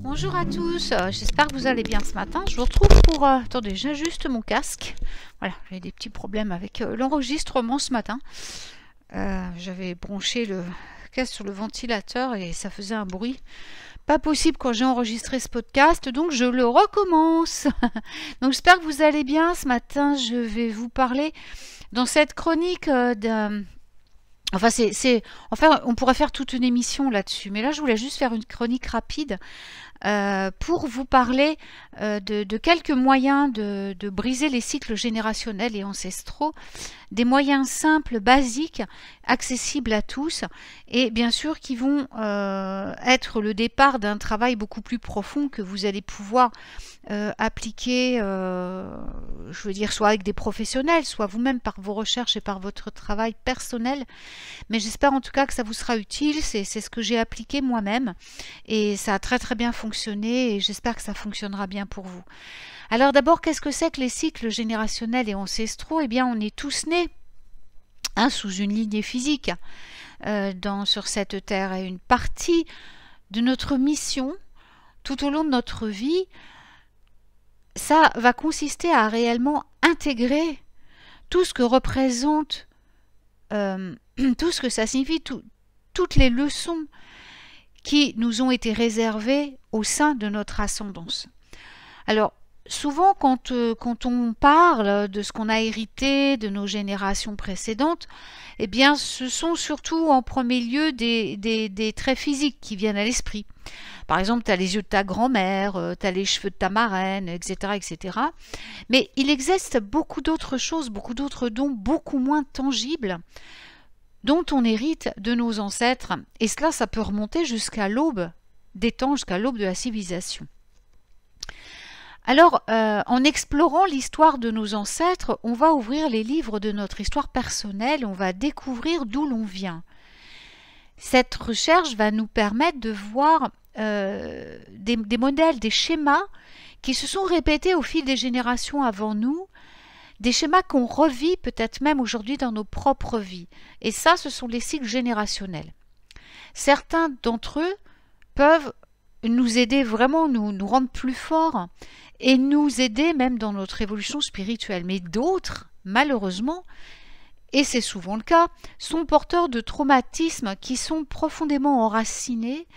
Bonjour à tous, j'espère que vous allez bien ce matin. Je vous retrouve pour... attendez, j'ajuste mon casque. Voilà, j'ai des petits problèmes avec l'enregistrement ce matin. J'avais branché le casque sur le ventilateur et ça faisait un bruit. Pas possible quand j'ai enregistré ce podcast, donc je le recommence. Donc j'espère que vous allez bien. Ce matin, je vais vous parler dans cette chronique d'un... Enfin, enfin, on pourrait faire toute une émission là-dessus, mais là, je voulais juste faire une chronique rapide pour vous parler de quelques moyens de briser les cycles générationnels et ancestraux, des moyens simples, basiques, accessibles à tous, et bien sûr qui vont être le départ d'un travail beaucoup plus profond que vous allez pouvoir appliquer, je veux dire, soit avec des professionnels, soit vous-même par vos recherches et par votre travail personnel. Mais j'espère en tout cas que ça vous sera utile. C'est ce que j'ai appliqué moi-même et ça a très très bien fonctionné et j'espère que ça fonctionnera bien pour vous. Alors d'abord, qu'est-ce que c'est que les cycles générationnels et ancestraux? Eh bien, on est tous nés sous une lignée physique sur cette terre, et une partie de notre mission tout au long de notre vie, ça va consister à réellement intégrer tout ce que représente, tout ce que ça signifie, toutes les leçons qui nous ont été réservées au sein de notre ascendance. Alors, souvent, quand on parle de ce qu'on a hérité de nos générations précédentes, eh bien, ce sont surtout en premier lieu des traits physiques qui viennent à l'esprit. Par exemple, tu as les yeux de ta grand-mère, tu as les cheveux de ta marraine, etc., etc. Mais il existe beaucoup d'autres choses, beaucoup d'autres dons, beaucoup moins tangibles, dont on hérite de nos ancêtres. Et cela, ça peut remonter jusqu'à l'aube des temps, jusqu'à l'aube de la civilisation. Alors, en explorant l'histoire de nos ancêtres, on va ouvrir les livres de notre histoire personnelle, on va découvrir d'où l'on vient. Cette recherche va nous permettre de voir des modèles, des schémas qui se sont répétés au fil des générations avant nous, des schémas qu'on revit peut-être même aujourd'hui dans nos propres vies. Et ça, ce sont les cycles générationnels. Certains d'entre eux peuvent nous aider vraiment, nous rendre plus forts et nous aider même dans notre évolution spirituelle. Mais d'autres, malheureusement, et c'est souvent le cas, sont porteurs de traumatismes qui sont profondément enracinés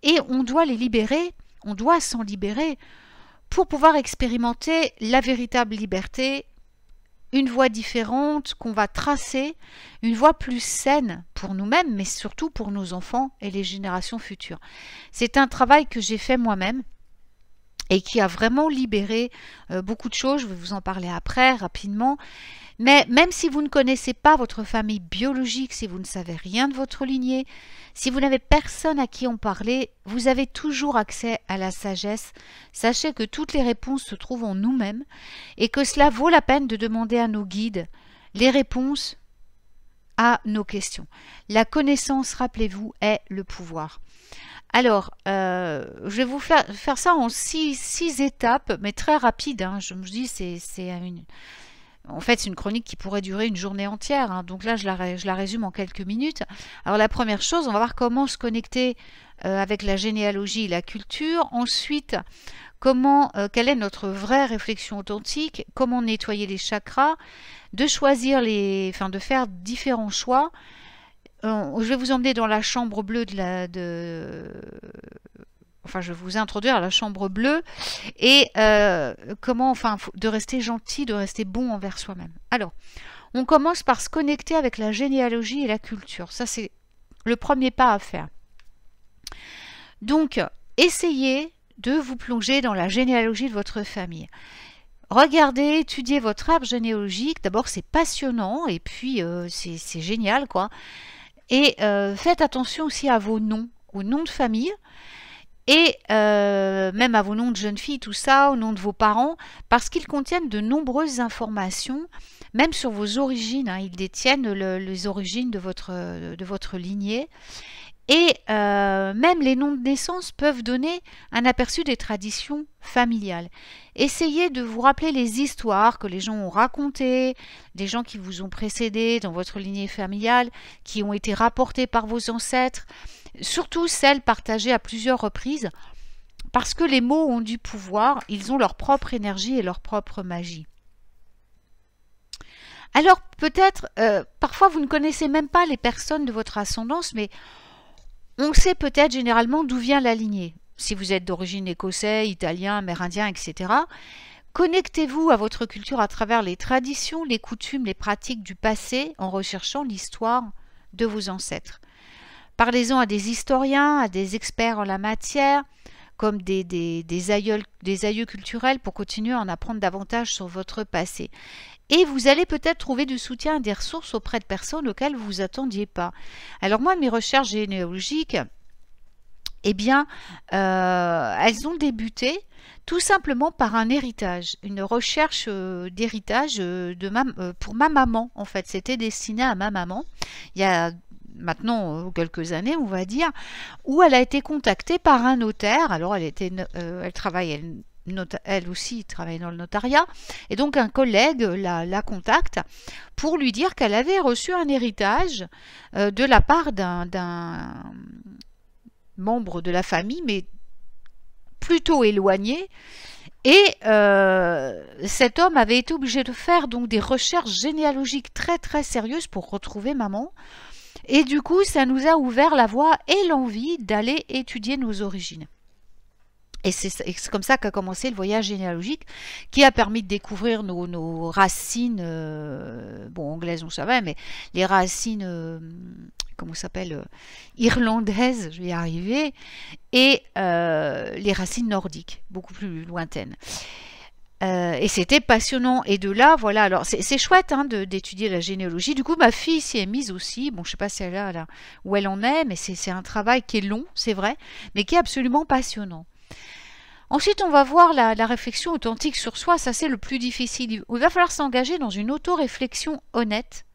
et on doit les libérer, on doit s'en libérer pour pouvoir expérimenter la véritable liberté, une voie différente qu'on va tracer, une voie plus saine pour nous-mêmes, mais surtout pour nos enfants et les générations futures. C'est un travail que j'ai fait moi-même et qui a vraiment libéré beaucoup de choses. Je vais vous en parler après, rapidement. Mais même si vous ne connaissez pas votre famille biologique, si vous ne savez rien de votre lignée, si vous n'avez personne à qui en parler, vous avez toujours accès à la sagesse. Sachez que toutes les réponses se trouvent en nous-mêmes et que cela vaut la peine de demander à nos guides les réponses à nos questions. La connaissance, rappelez-vous, est le pouvoir. Alors, je vais vous faire ça en six étapes, mais très rapide. Je me dis, en fait, c'est une chronique qui pourrait durer une journée entière. Donc là, je la résume en quelques minutes. Alors, la première chose, on va voir comment se connecter avec la généalogie et la culture. Ensuite, quelle est notre vraie réflexion authentique, comment nettoyer les chakras, de choisir de faire différents choix. Je vais vous emmener dans la chambre bleue enfin, je vais vous introduire à la chambre bleue et de rester gentil, de rester bon envers soi-même. Alors, on commence par se connecter avec la généalogie et la culture. Ça, c'est le premier pas à faire. Donc, essayez de vous plonger dans la généalogie de votre famille. Regardez, étudiez votre arbre généalogique. D'abord, c'est passionnant et puis c'est génial, quoi. Et faites attention aussi à vos noms, aux noms de famille et même à vos noms de jeunes filles, tout ça, aux noms de vos parents, parce qu'ils contiennent de nombreuses informations, même sur vos origines. Ils détiennent les origines de votre lignée. Et même les noms de naissance peuvent donner un aperçu des traditions familiales. Essayez de vous rappeler les histoires que les gens ont racontées, des gens qui vous ont précédé dans votre lignée familiale, qui ont été rapportées par vos ancêtres, surtout celles partagées à plusieurs reprises, parce que les mots ont du pouvoir, ils ont leur propre énergie et leur propre magie. Alors peut-être, parfois vous ne connaissez même pas les personnes de votre ascendance, mais on sait peut-être généralement d'où vient la lignée. Si vous êtes d'origine écossais, italien, amérindien, etc., connectez-vous à votre culture à travers les traditions, les coutumes, les pratiques du passé en recherchant l'histoire de vos ancêtres. Parlez-en à des historiens, à des experts en la matière, comme des aïeux culturels pour continuer à en apprendre davantage sur votre passé. Et vous allez peut-être trouver du soutien et des ressources auprès de personnes auxquelles vous ne vous attendiez pas. Alors moi, mes recherches généalogiques, eh bien, elles ont débuté tout simplement par un héritage, une recherche d'héritage pour ma maman, en fait. C'était destiné à ma maman. Il y a maintenant quelques années, on va dire, où elle a été contactée par un notaire. Alors, elle travaille, elle aussi travaille dans le notariat, et donc un collègue la contacte pour lui dire qu'elle avait reçu un héritage de la part d'un membre de la famille, mais plutôt éloigné. Et cet homme avait été obligé de faire donc des recherches généalogiques très très sérieuses pour retrouver maman. Et du coup, ça nous a ouvert la voie et l'envie d'aller étudier nos origines. Et c'est comme ça qu'a commencé le voyage généalogique, qui a permis de découvrir nos racines, bon, anglaises on savait, mais les racines, comment ça s'appelle, irlandaises, je vais y arriver, et les racines nordiques, beaucoup plus lointaines. Et c'était passionnant. Et de là, voilà, alors c'est chouette hein, d'étudier la généalogie. Du coup, ma fille s'y est mise aussi. Bon, je sais pas si elle a là où elle en est, mais c'est un travail qui est long, c'est vrai, mais qui est absolument passionnant. Ensuite, on va voir la réflexion authentique sur soi. Ça, c'est le plus difficile. Il va falloir s'engager dans une auto-réflexion honnête,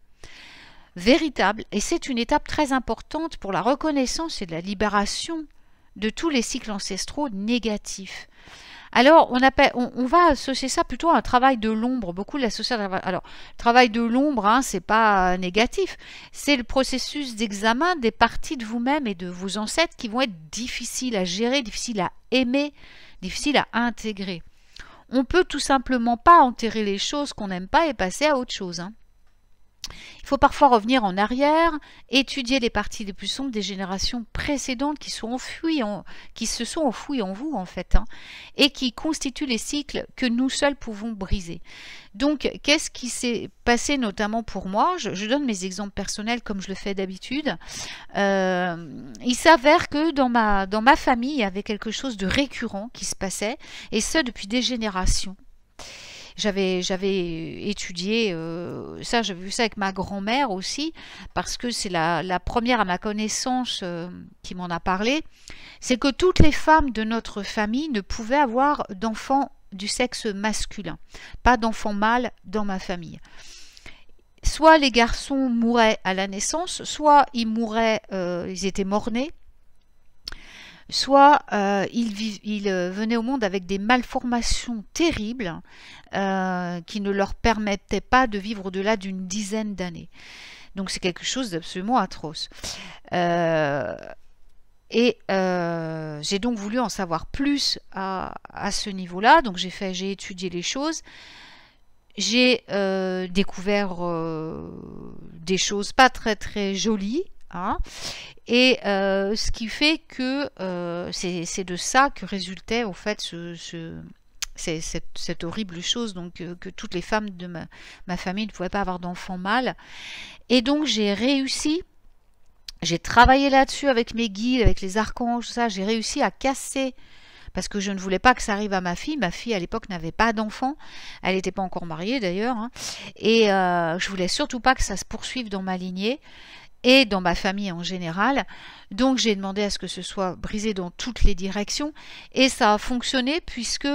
véritable. Et c'est une étape très importante pour la reconnaissance et la libération de tous les cycles ancestraux négatifs. Alors, on va associer ça plutôt à un travail de l'ombre. Beaucoup l'associent à... Alors, travail de l'ombre, hein, c'est pas négatif. C'est le processus d'examen des parties de vous-même et de vos ancêtres qui vont être difficiles à gérer, difficiles à aimer, difficiles à intégrer. On peut tout simplement pas enterrer les choses qu'on n'aime pas et passer à autre chose. Hein. Il faut parfois revenir en arrière, étudier les parties les plus sombres des générations précédentes qui se sont enfouies en vous en fait, hein, et qui constituent les cycles que nous seuls pouvons briser. Donc, qu'est-ce qui s'est passé notamment pour moi? Je donne mes exemples personnels comme je le fais d'habitude. Il s'avère que dans ma famille, il y avait quelque chose de récurrent qui se passait, et ce depuis des générations. J'avais étudié ça, j'avais vu ça avec ma grand-mère aussi, parce que c'est la première à ma connaissance qui m'en a parlé. C'est que toutes les femmes de notre famille ne pouvaient avoir d'enfants du sexe masculin, pas d'enfants mâles dans ma famille. Soit les garçons mouraient à la naissance, soit ils mouraient, ils étaient mort-nés, soit ils venaient au monde avec des malformations terribles qui ne leur permettaient pas de vivre au-delà d'une dizaine d'années. Donc c'est quelque chose d'absolument atroce. J'ai donc voulu en savoir plus à ce niveau-là. Donc j'ai étudié les choses. J'ai découvert des choses pas très très jolies. Hein. Et ce qui fait que c'est de ça que résultait au fait cette horrible chose, donc que toutes les femmes de ma famille ne pouvaient pas avoir d'enfants mâles. Et donc j'ai réussi, j'ai travaillé là-dessus avec mes guides, avec les archanges, tout ça, j'ai réussi à casser, parce que je ne voulais pas que ça arrive à ma fille. Ma fille à l'époque n'avait pas d'enfant, elle n'était pas encore mariée d'ailleurs, hein. Et je voulais surtout pas que ça se poursuive dans ma lignée et dans ma famille en général. Donc j'ai demandé à ce que ce soit brisé dans toutes les directions, et ça a fonctionné puisque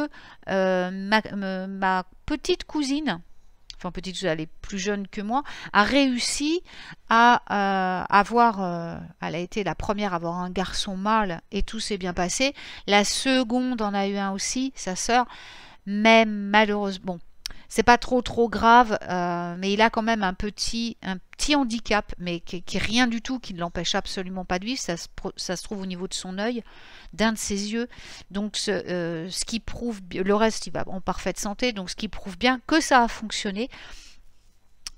ma petite cousine enfin petite, elle est plus jeune que moi, a réussi à avoir, elle a été la première à avoir un garçon mâle et tout s'est bien passé. La seconde en a eu un aussi, sa sœur, mais malheureusement, bon, c'est pas trop grave, mais il a quand même un petit handicap, mais qui est rien du tout, qui ne l'empêche absolument pas de vivre. Ça se trouve au niveau de son œil, d'un de ses yeux. Donc ce qui prouve, le reste il va en parfaite santé, donc ce qui prouve bien que ça a fonctionné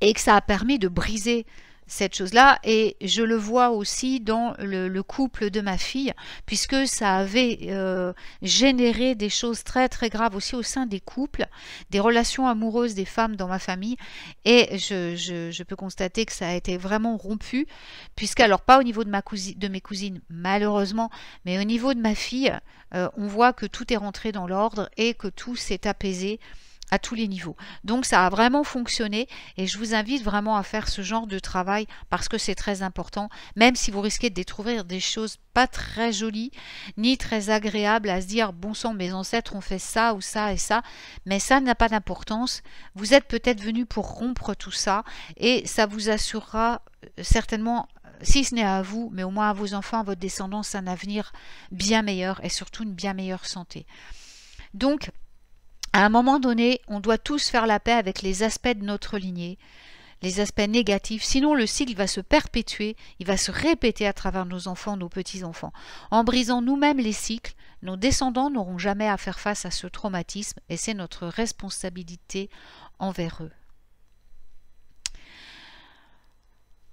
et que ça a permis de briser cette chose-là. Et je le vois aussi dans le couple de ma fille, puisque ça avait généré des choses très graves aussi au sein des couples, des relations amoureuses des femmes dans ma famille. Et je peux constater que ça a été vraiment rompu, puisque, alors pas au niveau de mes cousines malheureusement, mais au niveau de ma fille, on voit que tout est rentré dans l'ordre et que tout s'est apaisé à tous les niveaux. Donc ça a vraiment fonctionné et je vous invite vraiment à faire ce genre de travail parce que c'est très important, même si vous risquez de découvrir des choses pas très jolies ni très agréables, à se dire bon sang, mes ancêtres ont fait ça ou ça et ça, mais ça n'a pas d'importance. Vous êtes peut-être venu pour rompre tout ça et ça vous assurera certainement, si ce n'est à vous, mais au moins à vos enfants, à votre descendance, un avenir bien meilleur et surtout une bien meilleure santé. Donc à un moment donné, on doit tous faire la paix avec les aspects de notre lignée, les aspects négatifs, sinon le cycle va se perpétuer, il va se répéter à travers nos enfants, nos petits-enfants. En brisant nous-mêmes les cycles, nos descendants n'auront jamais à faire face à ce traumatisme et c'est notre responsabilité envers eux.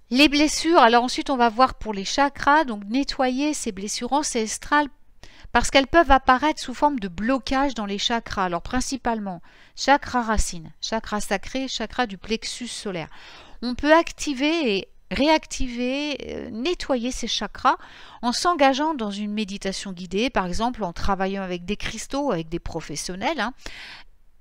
Les blessures, alors ensuite on va voir pour les chakras, donc nettoyer ces blessures ancestrales parce qu'elles peuvent apparaître sous forme de blocage dans les chakras. Alors principalement, chakra racine, chakra sacré, chakra du plexus solaire. On peut activer et réactiver, nettoyer ces chakras en s'engageant dans une méditation guidée, par exemple en travaillant avec des cristaux, avec des professionnels,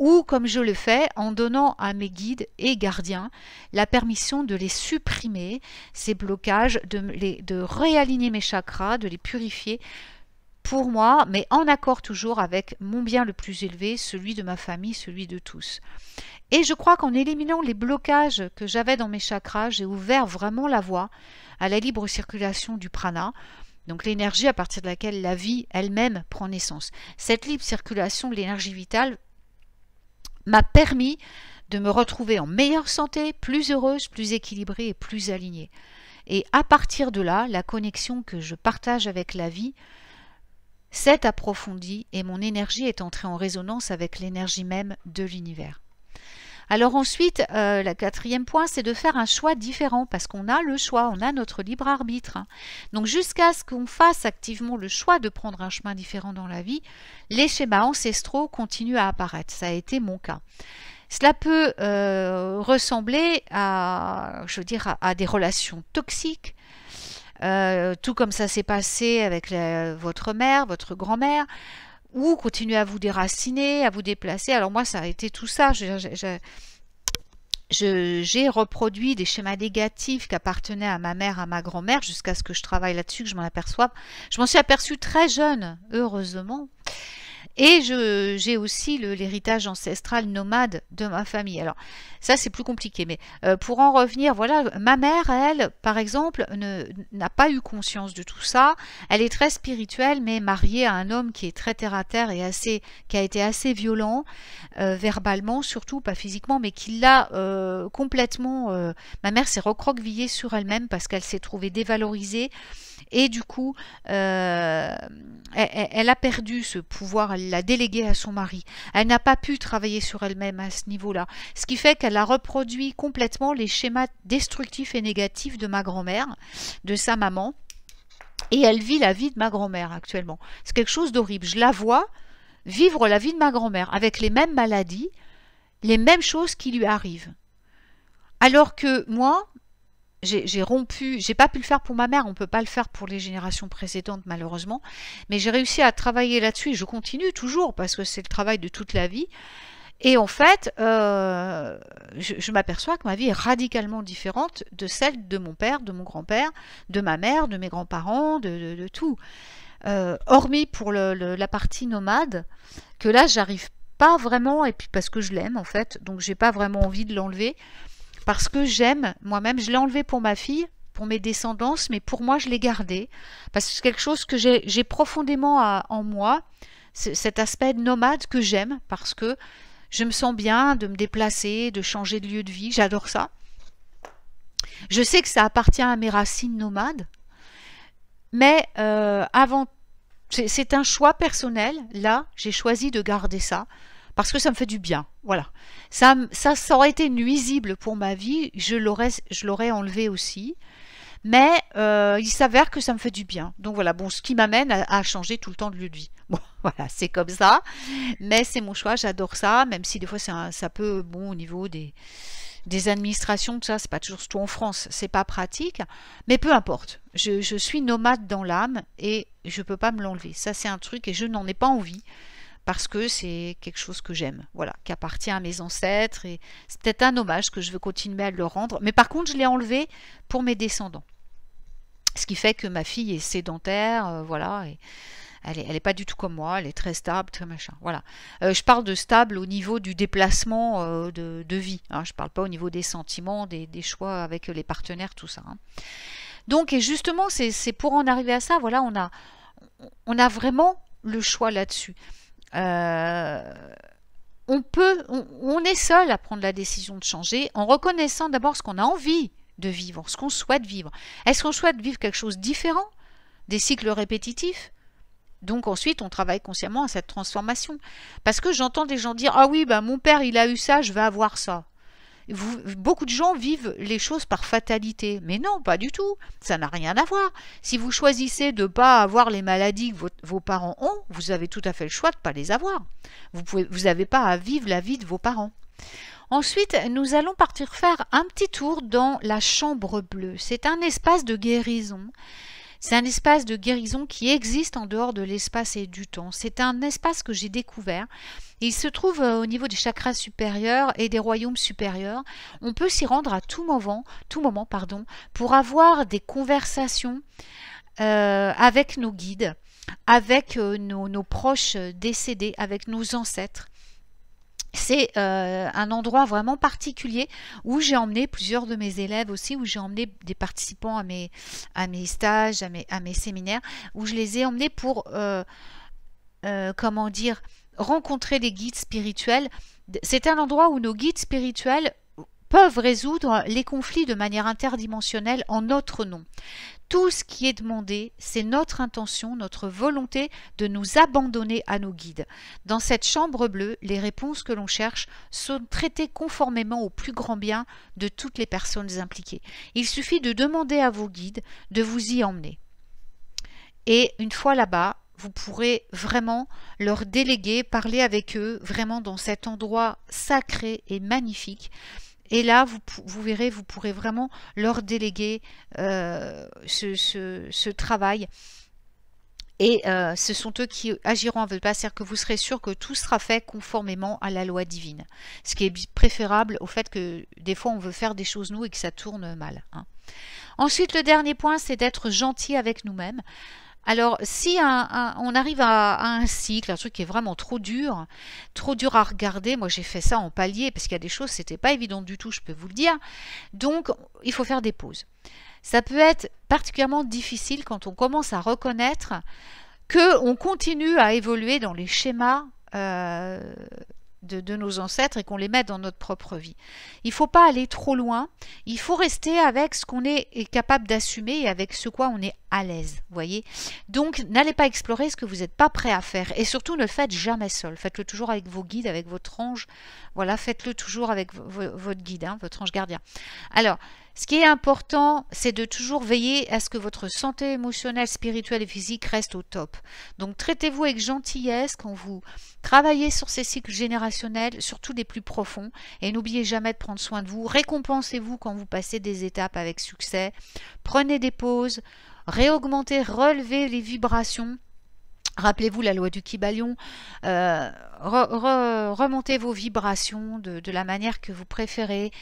ou comme je le fais en donnant à mes guides et gardiens la permission de les supprimer, ces blocages, de réaligner mes chakras, de les purifier, pour moi, mais en accord toujours avec mon bien le plus élevé, celui de ma famille, celui de tous. Et je crois qu'en éliminant les blocages que j'avais dans mes chakras, j'ai ouvert vraiment la voie à la libre circulation du prana, donc l'énergie à partir de laquelle la vie elle-même prend naissance. Cette libre circulation de l'énergie vitale m'a permis de me retrouver en meilleure santé, plus heureuse, plus équilibrée et plus alignée. Et à partir de là, la connexion que je partage avec la vie s'est approfondie et mon énergie est entrée en résonance avec l'énergie même de l'univers. Alors ensuite, le quatrième point, c'est de faire un choix différent parce qu'on a le choix, on a notre libre arbitre. Donc jusqu'à ce qu'on fasse activement le choix de prendre un chemin différent dans la vie, les schémas ancestraux continuent à apparaître. Ça a été mon cas. Cela peut ressembler à, je veux dire, à des relations toxiques, tout comme ça s'est passé avec votre mère, votre grand-mère, ou continuer à vous déraciner, à vous déplacer. Alors moi, ça a été tout ça. J'ai reproduit des schémas négatifs qui appartenaient à ma mère, à ma grand-mère, jusqu'à ce que je travaille là-dessus, que je m'en aperçoive. Je m'en suis aperçue très jeune, heureusement. Et j'ai aussi l'héritage ancestral nomade de ma famille. Alors, ça, c'est plus compliqué. Mais pour en revenir, voilà, ma mère, elle, par exemple, n'a pas eu conscience de tout ça. Elle est très spirituelle, mais mariée à un homme qui est très terre-à-terre et qui a été assez violent, verbalement surtout, pas physiquement, mais qui l'a complètement... ma mère s'est recroquevillée sur elle-même parce qu'elle s'est trouvée dévalorisée. Et du coup, elle a perdu ce pouvoir, elle l'a délégué à son mari. Elle n'a pas pu travailler sur elle-même à ce niveau-là. Ce qui fait qu'elle a reproduit complètement les schémas destructifs et négatifs de ma grand-mère, de sa maman. Et elle vit la vie de ma grand-mère actuellement. C'est quelque chose d'horrible. Je la vois vivre la vie de ma grand-mère avec les mêmes maladies, les mêmes choses qui lui arrivent. Alors que moi... j'ai rompu, j'ai pas pu le faire pour ma mère, on peut pas le faire pour les générations précédentes malheureusement, mais j'ai réussi à travailler là-dessus et je continue toujours parce que c'est le travail de toute la vie. Et en fait, je m'aperçois que ma vie est radicalement différente de celle de mon père, de mon grand-père, de ma mère, de mes grands-parents, de tout. Hormis pour la partie nomade, que là, j'arrive pas vraiment, et puis parce que je l'aime en fait, donc j'ai pas vraiment envie de l'enlever, parce que j'aime moi-même. Je l'ai enlevé pour ma fille, pour mes descendances, mais pour moi je l'ai gardé, parce que c'est quelque chose que j'ai profondément en moi, cet aspect nomade que j'aime, parce que je me sens bien de me déplacer, de changer de lieu de vie, j'adore ça. Je sais que ça appartient à mes racines nomades, mais avant, c'est un choix personnel. Là, j'ai choisi de garder ça parce que ça me fait du bien. Voilà. Ça aurait été nuisible pour ma vie, je l'aurais enlevé aussi. Mais il s'avère que ça me fait du bien. Donc voilà, bon, ce qui m'amène à changer tout le temps de lieu de vie. Bon, voilà, c'est comme ça. Mais c'est mon choix, j'adore ça, même si des fois ça peut, bon, au niveau des administrations, tout ça, c'est pas toujours, surtout en France, c'est pas pratique. Mais peu importe, je suis nomade dans l'âme et je peux pas me l'enlever. Ça, c'est un truc et je n'en ai pas envie parce que c'est quelque chose que j'aime, voilà, qui appartient à mes ancêtres et c'est peut-être un hommage que je veux continuer à leur rendre. Mais par contre, je l'ai enlevé pour mes descendants. Ce qui fait que ma fille est sédentaire, voilà, et elle est pas du tout comme moi, elle est très stable, très machin, voilà. Je parle de stable au niveau du déplacement de vie, hein, je parle pas au niveau des sentiments, des choix avec les partenaires, tout ça. Hein. Donc, et justement, c'est pour en arriver à ça, voilà, on a vraiment le choix là-dessus. On est seul à prendre la décision de changer en reconnaissant d'abord ce qu'on a envie de vivre, ce qu'on souhaite vivre. Est-ce qu'on souhaite vivre quelque chose de différent, des cycles répétitifs? Donc ensuite, on travaille consciemment à cette transformation. Parce que j'entends des gens dire « Ah oui, ben, mon père, il a eu ça, je vais avoir ça ». Beaucoup de gens vivent les choses par fatalité. Mais non, pas du tout. Ça n'a rien à voir. Si vous choisissez de ne pas avoir les maladies que vos parents ont, vous avez tout à fait le choix de ne pas les avoir. Vous n'avez pas à vivre la vie de vos parents. Ensuite, nous allons partir faire un petit tour dans la chambre bleue. C'est un espace de guérison. C'est un espace de guérison qui existe en dehors de l'espace et du temps. C'est un espace que j'ai découvert. Il se trouve au niveau des chakras supérieurs et des royaumes supérieurs. On peut s'y rendre à tout moment, pour avoir des conversations avec nos guides, avec nos proches décédés, avec nos ancêtres. C'est un endroit vraiment particulier où j'ai emmené plusieurs de mes élèves aussi, où j'ai emmené des participants à mes stages, à mes séminaires, où je les ai emmenés pour, comment dire, rencontrer des guides spirituels. C'est un endroit où nos guides spirituels peuvent résoudre les conflits de manière interdimensionnelle en notre nom. Tout ce qui est demandé, c'est notre intention, notre volonté de nous abandonner à nos guides. Dans cette chambre bleue, les réponses que l'on cherche sont traitées conformément au plus grand bien de toutes les personnes impliquées. Il suffit de demander à vos guides de vous y emmener. Et une fois là-bas, vous pourrez vraiment leur déléguer, parler avec eux, vraiment dans cet endroit sacré et magnifique. Et là, vous verrez, vous pourrez vraiment leur déléguer ce travail. Et ce sont eux qui agiront à votre place, c'est-à-dire que vous serez sûr que tout sera fait conformément à la loi divine. Ce qui est préférable au fait que des fois on veut faire des choses nous et que ça tourne mal. Hein. Ensuite, le dernier point, c'est d'être gentil avec nous-mêmes. Alors, si on arrive à un cycle, un truc qui est vraiment trop dur à regarder, moi j'ai fait ça en palier, parce qu'il y a des choses, c'était pas évident du tout, je peux vous le dire. Donc, il faut faire des pauses. Ça peut être particulièrement difficile quand on commence à reconnaître qu'on continue à évoluer dans les schémas de nos ancêtres et qu'on les met dans notre propre vie. Il ne faut pas aller trop loin, il faut rester avec ce qu'on est capable d'assumer et avec ce quoi on est à l'aise, voyez. Donc n'allez pas explorer ce que vous n'êtes pas prêt à faire et surtout ne le faites jamais seul, faites-le toujours avec vos guides, avec votre ange, voilà, faites-le toujours avec votre guide, hein, votre ange gardien. Alors, ce qui est important, c'est de toujours veiller à ce que votre santé émotionnelle, spirituelle et physique reste au top. Donc traitez-vous avec gentillesse quand vous travaillez sur ces cycles générationnels, surtout les plus profonds, et n'oubliez jamais de prendre soin de vous. Récompensez-vous quand vous passez des étapes avec succès. Prenez des pauses, réaugmentez, relevez les vibrations. Rappelez-vous la loi du Kybalion, remontez vos vibrations de la manière que vous préférez.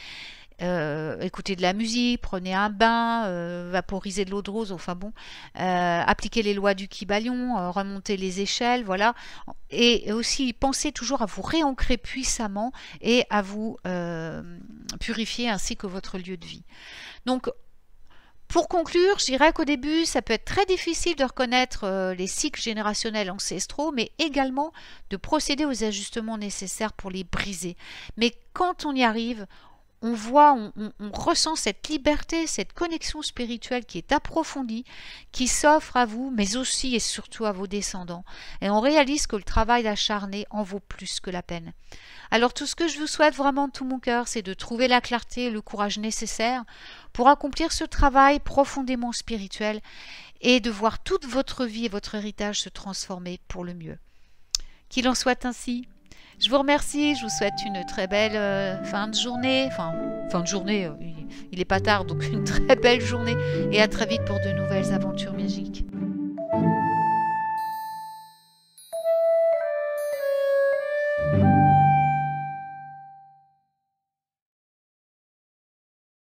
écoutez de la musique, prenez un bain, vaporisez de l'eau de rose, enfin bon, appliquez les lois du Kybalion, remontez les échelles, voilà. Et aussi pensez toujours à vous réancrer puissamment et à vous purifier ainsi que votre lieu de vie. Donc, pour conclure, je dirais qu'au début, ça peut être très difficile de reconnaître les cycles générationnels ancestraux, mais également de procéder aux ajustements nécessaires pour les briser. Mais quand on y arrive, on voit, on ressent cette liberté, cette connexion spirituelle qui est approfondie, qui s'offre à vous, mais aussi et surtout à vos descendants. Et on réalise que le travail acharné en vaut plus que la peine. Alors tout ce que je vous souhaite vraiment de tout mon cœur, c'est de trouver la clarté et le courage nécessaires pour accomplir ce travail profondément spirituel et de voir toute votre vie et votre héritage se transformer pour le mieux. Qu'il en soit ainsi. Je vous remercie, je vous souhaite une très belle fin de journée, il n'est pas tard, donc une très belle journée et à très vite pour de nouvelles aventures magiques.